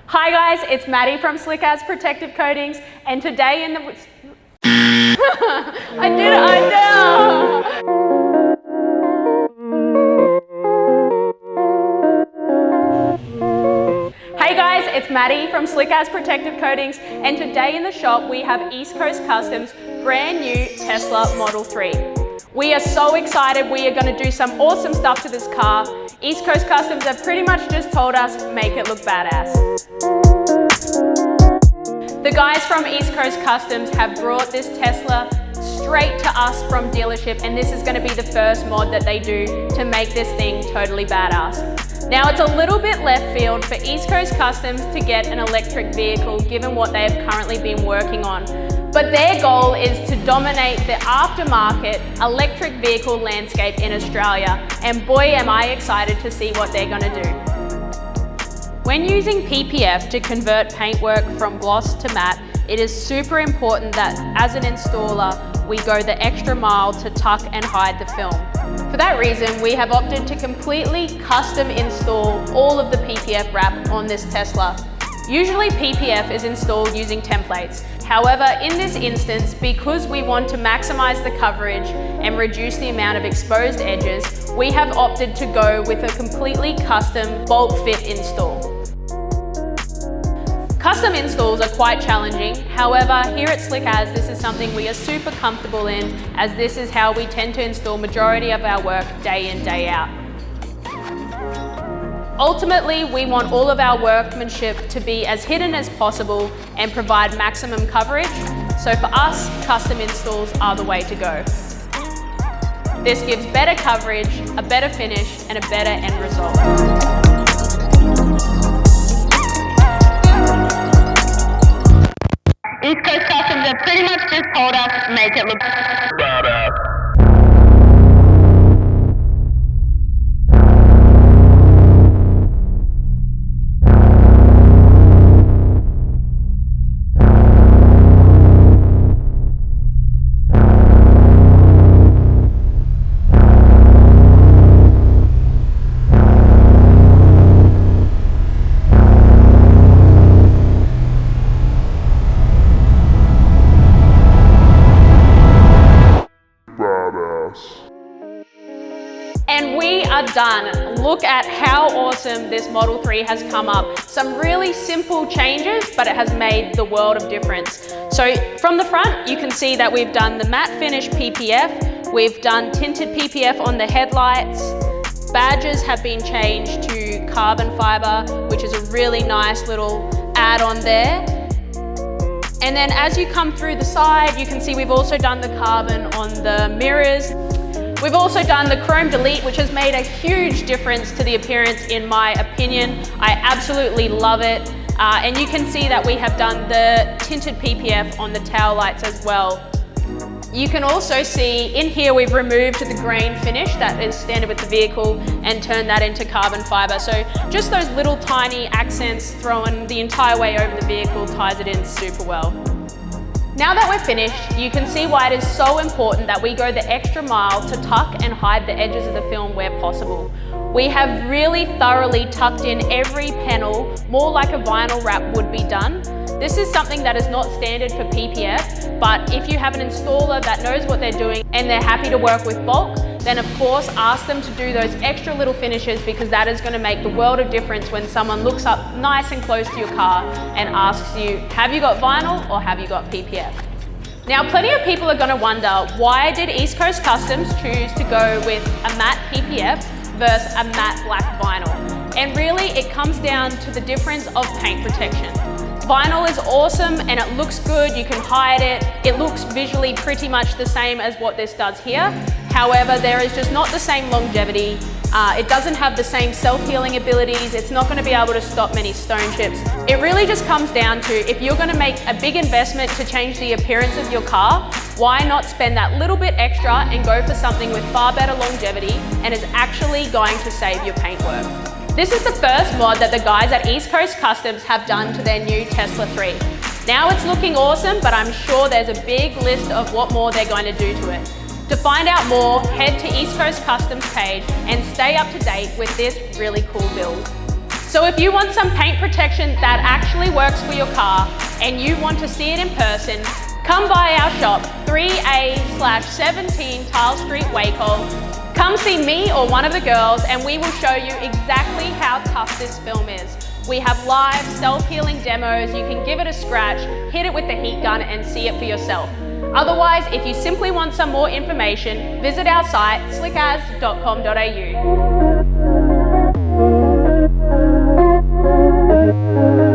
Hi guys, it's Maddie from Slick As Protective Coatings, and today in the... I know! Hey guys, it's Maddie from Slick As Protective Coatings, and today in the shop we have East Coast Customs brand new Tesla Model 3. We are so excited. We are going to do some awesome stuff to this car. East Coast Customs have pretty much just told us, make it look badass. The guys from East Coast Customs have brought this Tesla straight to us from dealership, and this is going to be the first mod that they do to make this thing totally badass. Now, it's a little bit left field for East Coast Customs to get an electric vehicle given what they have currently been working on. But their goal is to dominate the aftermarket electric vehicle landscape in Australia, and boy am I excited to see what they're going to do. When using PPF to convert paintwork from gloss to matte, it is super important that as an installer, we go the extra mile to tuck and hide the film. For that reason, we have opted to completely custom install all of the PPF wrap on this Tesla. Usually PPF is installed using templates. However, in this instance, because we want to maximize the coverage and reduce the amount of exposed edges, we have opted to go with a completely custom bulk fit install. Custom installs are quite challenging. However, here at Slick As, this is something we are super comfortable in, as this is how we tend to install majority of our work day in, day out. Ultimately, we want all of our workmanship to be as hidden as possible and provide maximum coverage. So for us, custom installs are the way to go. This gives better coverage, a better finish, and a better end result. East Coast Customs have pretty much just told us, make it look badass. And we are done. Look at how awesome this Model 3 has come up. Some really simple changes, but it has made the world of difference. So from the front, you can see that we've done the matte finish PPF. We've done tinted PPF on the headlights. Badges have been changed to carbon fiber, which is a really nice little add-on there. And then as you come through the side, you can see we've also done the carbon on the mirrors. We've also done the Chrome Delete, which has made a huge difference to the appearance in my opinion. I absolutely love it. And you can see that we have done the tinted PPF on the tail lights as well. You can also see in here we've removed the grain finish that is standard with the vehicle and turned that into carbon fiber. So just those little tiny accents thrown the entire way over the vehicle ties it in super well. Now that we're finished, you can see why it is so important that we go the extra mile to tuck and hide the edges of the film where possible. We have really thoroughly tucked in every panel, more like a vinyl wrap would be done. This is something that is not standard for PPF, but if you have an installer that knows what they're doing and they're happy to work with bulk, then of course ask them to do those extra little finishes, because that is going to make the world of difference when someone looks up nice and close to your car and asks you, have you got vinyl or have you got PPF? Now, plenty of people are going to wonder, why did East Coast Customs choose to go with a matte PPF versus a matte black vinyl? And really it comes down to the difference of paint protection. Vinyl is awesome and it looks good, you can hide it. It looks visually pretty much the same as what this does here. However, there is just not the same longevity. It doesn't have the same self-healing abilities. It's not going to be able to stop many stone chips. It really just comes down to, if you're going to make a big investment to change the appearance of your car, why not spend that little bit extra and go for something with far better longevity and is actually going to save your paintwork. This is the first mod that the guys at East Coast Customs have done to their new Tesla 3. Now it's looking awesome, but I'm sure there's a big list of what more they're going to do to it. To find out more, head to East Coast Customs page and stay up to date with this really cool build. So if you want some paint protection that actually works for your car and you want to see it in person, come by our shop, 3A/17 Tile Street, Wacol. Come see me or one of the girls and we will show you exactly how tough this film is. We have live self-healing demos. You can give it a scratch, hit it with the heat gun and see it for yourself. Otherwise, if you simply want some more information, visit our site, slickaz.com.au.